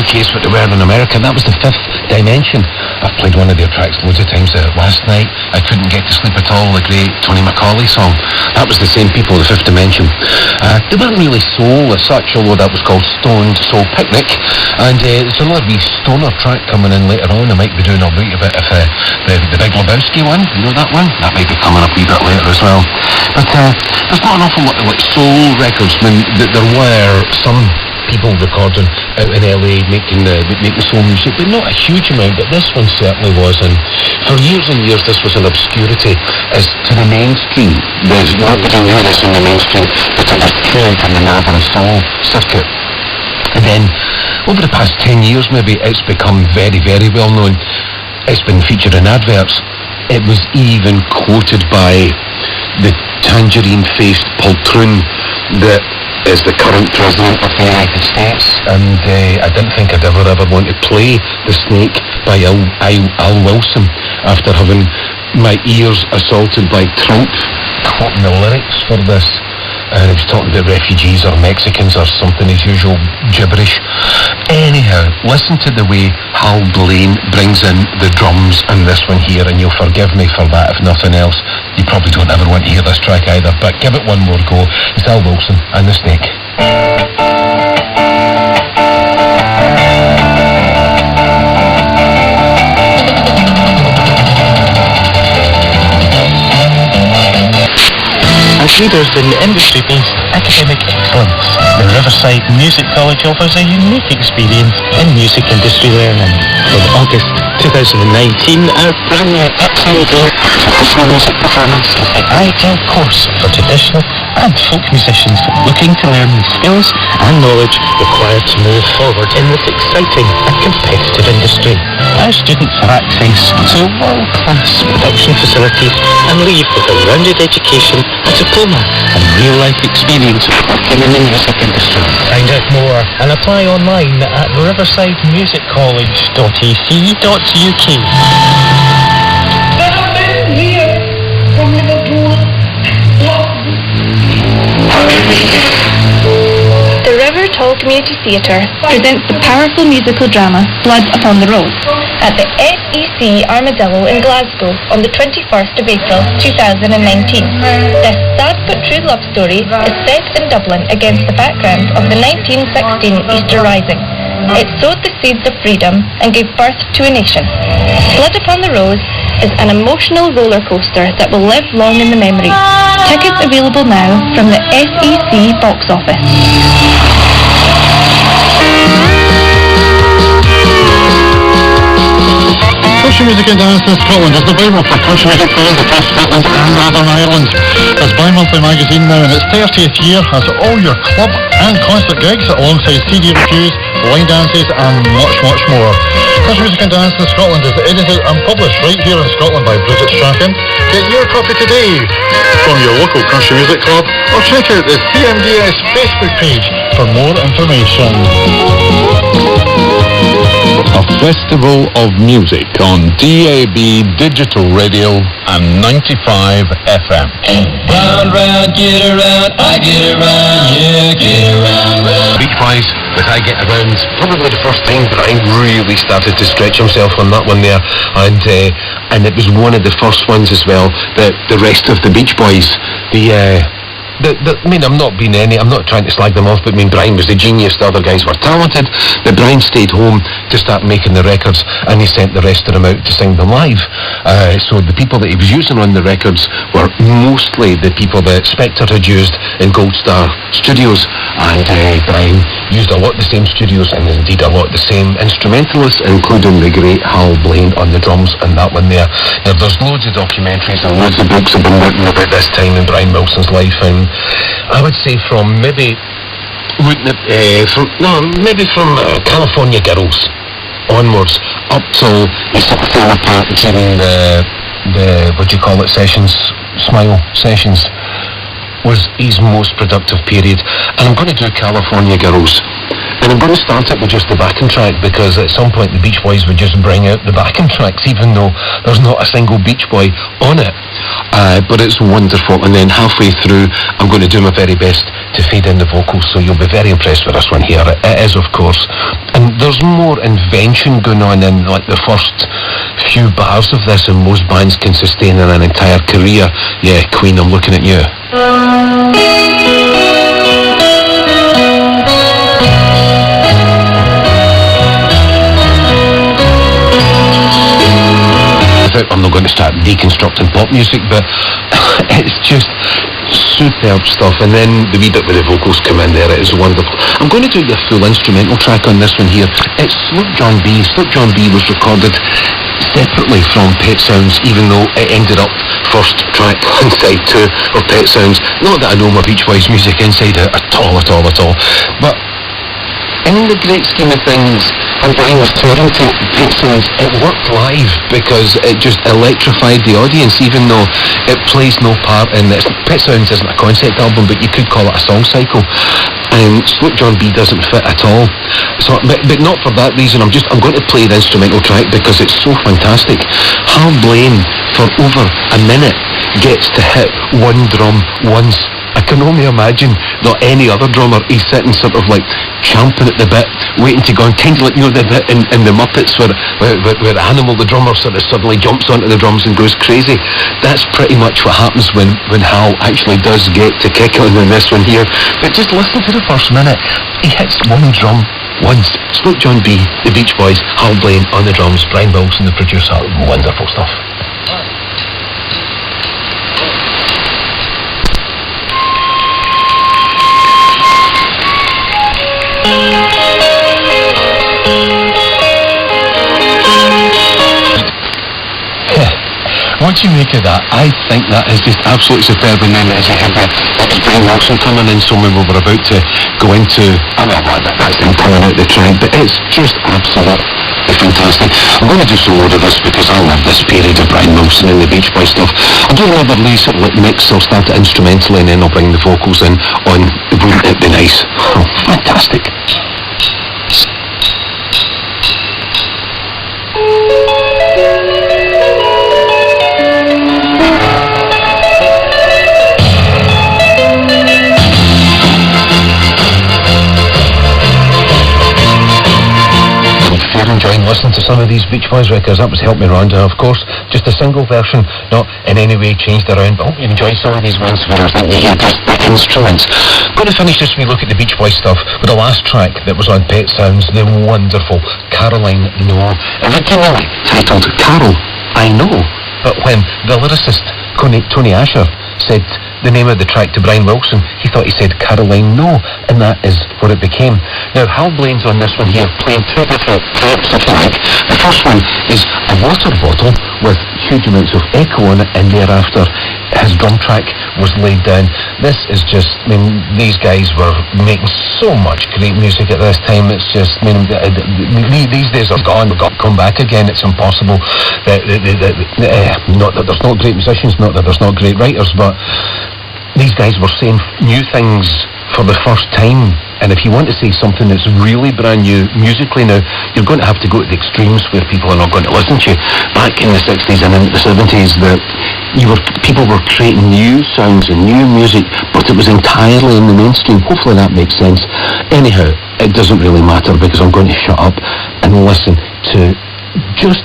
case what they were in America. That was the Fifth Dimension. I've played one of their tracks loads of times last night. I Couldn't Get to Sleep at All, the great Tony Macaulay song. That was the same people, the Fifth Dimension. They weren't really soul as such, although that was called Stoned Soul Picnic. And there's another wee stoner track coming in later on. I might be doing a wee bit of the Big Lebowski one. You know that one? That might be coming up a wee bit later as well. But there's not an awful lot of soul records. I mean, there were some people recording out in LA making soul music, but not a huge amount. But this one certainly was, and for years and years this was an obscurity as to the mainstream. There's nobody knew this in the mainstream, but it was huge in the Northern Soul circuit. And then over the past 10 years maybe it's become very, very well known. It's been featured in adverts. It was even quoted by the tangerine-faced poltroon that is the current president of the United States. And I didn't think I'd ever want to play The Snake by Al Wilson after having my ears assaulted by Trump quoting the lyrics for this. And he was talking about refugees or Mexicans or something, his usual gibberish. Anyhow, listen to the way Hal Blaine brings in the drums in this one here, and you'll forgive me for that if nothing else. You probably don't ever want to hear this track either, but give it one more go. It's Al Wilson and The Snake. As leaders in industry-based academic excellence, the Riverside Music College offers a unique experience in music industry learning. From August 2019, our brand new Excellent Music Performance is the ideal course for traditional and folk musicians looking to learn the skills and knowledge required to move forward in this exciting and competitive industry. Our students have access to world-class production facilities and leave with a rounded education, a diploma and real-life experience working in the music industry. Find out more and apply online at riversidemusiccollege.ac.uk. The River Tall Community Theatre presents the powerful musical drama Blood Upon the Rose at the SEC Armadillo in Glasgow on the 21st of April 2019. This sad but true love story is set in Dublin against the background of the 1916 Easter Rising. It sowed the seeds of freedom and gave birth to a nation. Blood Upon the Rose is an emotional roller coaster that will live long in the memory. Tickets available now from the SEC box office. Country Music and Dance in Scotland is the Bible for country music fans across Scotland and Northern Ireland. It's bi-monthly magazine now in its 30th year, has all your club and concert gigs alongside CD reviews, line dances and much, much more. Country Music and Dance in Scotland is edited and published right here in Scotland by Bridget Strachan. Get your copy today from your local country music club or check out the CMDS Facebook page for more information. A festival of music on DAB Digital Radio and 95 FM. Round, round, get around, I get around, yeah, get around, round. Beach Boys with I Get Around, probably the first time Brian really started to stretch himself on that one there, and it was one of the first ones as well that the rest of the Beach Boys, I mean, I'm not trying to slag them off, but I mean, Brian was the genius, the other guys were talented, but Brian stayed home to start making the records, and he sent the rest of them out to sing them live. So the people that he was using on the records were mostly the people that Spectre had used in Gold Star Studios, and Brian used a lot of the same studios, and indeed a lot of the same instrumentalists, including the great Hal Blaine on the drums and that one there. Now, there's loads of documentaries and loads of books have been written about this time in Brian Wilson's life, and I would say from maybe from California Girls onwards up till he sort of fell apart during the what do you call it, Smile sessions was his most productive period. And I'm going to do California Girls, and I'm going to start it with just the backing track, because at some point the Beach Boys would just bring out the backing tracks even though there's not a single Beach Boy on it. But it's wonderful, and then halfway through I'm going to do my very best to fade in the vocals, so you'll be very impressed with this one here. It is, of course, an and there's more invention going on in like the first few bars of this than most bands can sustain in an entire career. Yeah, Queen, I'm looking at you. I'm not going to start deconstructing pop music, but it's just superb stuff. And then the wee bit where the vocals come in there, it is wonderful. I'm going to do a full instrumental track on this one here. It's Sloop John B. Sloop John B was recorded separately from Pet Sounds, even though it ended up first track on side 2 of Pet Sounds. Not that I know my Beach Boys music inside out at all. But in the great scheme of things, when Brian was touring to Pet Sounds, it worked live because it just electrified the audience, even though it plays no part in this. Pet Sounds isn't a concept album, but you could call it a song cycle. And Sloop John B doesn't fit at all. So, but not for that reason. I'm going to play the instrumental track because it's so fantastic. Hal Blaine, for over a minute, gets to hit one drum once. I can only imagine not any other drummer. He's sitting sort of like champing at the bit, waiting to go on, kind of like, you know, the bit in the Muppets where Animal, the drummer, sort of suddenly jumps onto the drums and goes crazy. That's pretty much what happens when Hal actually does get to kick on in this one here. But just listen to the first minute. He hits one drum once. Sloop John B, the Beach Boys, Hal Blaine on the drums, Brian Wilson, the producer. Wonderful stuff. What do you make of that? I think that is just absolutely superb. And then as I have Brian Wilson coming in, so when we were about to go into, that's them pulling out the track, but it's just absolutely fantastic. I'm going to do some more of this because I love this period of Brian Wilson and the Beach Boys stuff. I'll do another release of like mix. I'll start it instrumentally and then I'll bring the vocals in on Wouldn't It Be Nice. Oh, fantastic. Enjoying listening to some of these Beach Boys records. That was Help Me Round, and of course just a single version, not in any way changed around, but I hope you enjoyed some of these ones where I think you hear the instruments. Going to finish this wee look at the Beach Boys stuff with the last track that was on Pet Sounds, the wonderful Caroline No, originally titled Carol I Know, but when the lyricist Tony Asher said the name of the track to Brian Wilson, he thought he said Caroline No, and that is what it became. Now, Hal Blaine's on this one here, playing two different types of track. The first one is a water bottle with huge amounts of echo on it, and thereafter his drum track was laid down. This is just, I mean, these guys were making so much great music at this time. It's just, I mean, these days are gone. We've got to come back again. It's impossible. Not that there's not great musicians, not that there's not great writers, but these guys were saying new things for the first time. And if you want to say something that's really brand new musically now, you're going to have to go to the extremes where people are not going to listen to you. Back in the 60s and into the 70s, people were creating new sounds and new music, but it was entirely in the mainstream. Hopefully that makes sense. Anyhow, it doesn't really matter because I'm going to shut up and listen to just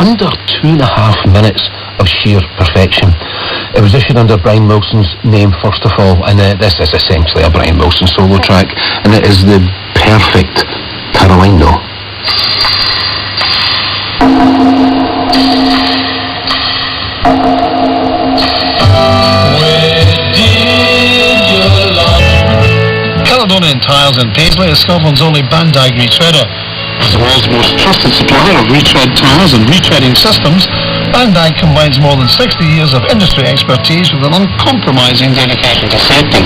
under 2.5 minutes of sheer perfection. It was issued under Brian Wilson's name first of all, and this is essentially a Brian Wilson solo track, and it is the perfect Caroline No. Caledonian Tiles in Paisley is Scotland's only Bandag retreader. As the world's most trusted supplier of retread tiles and retreading systems, Bandag combines more than 60 years of industry expertise with an uncompromising dedication to safety.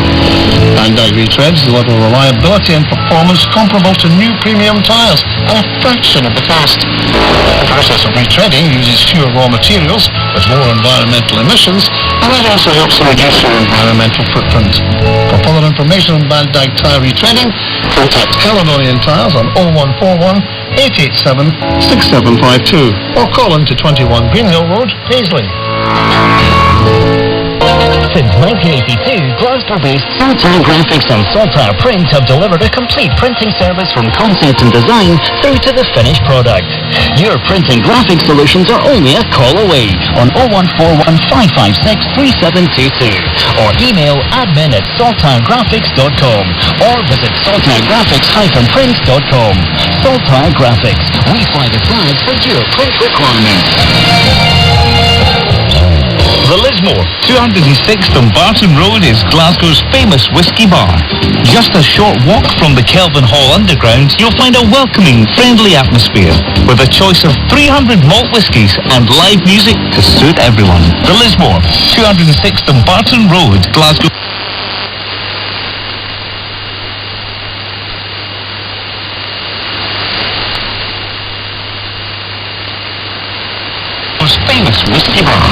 Bandag retreads deliver reliability and performance comparable to new premium tiles at a fraction of the cost. The process of retreading uses fewer raw materials with lower environmental emissions, and that also helps to reduce your environmental footprint. For further information on Bandag tile retreading, contact Caledonian Tiles on 0141 887 6752 or call into 21 Green Hill Road, Paisley. Since 1982, Glasgow-based Saltire Graphics and Saltire Print have delivered a complete printing service from concept and design through to the finished product. Your print and graphic solutions are only a call away on 0141 556 3722 or email admin@saltiregraphics.com or visit saltiregraphics-print.com. Saltire Graphics. We fly the flag for your print requirements. The Lismore, 206 Dumbarton Road, is Glasgow's famous whisky bar. Just a short walk from the Kelvin Hall Underground, you'll find a welcoming, friendly atmosphere with a choice of 300 malt whiskies and live music to suit everyone. The Lismore, 206 Dumbarton Road, Glasgow. Famous whisky bar.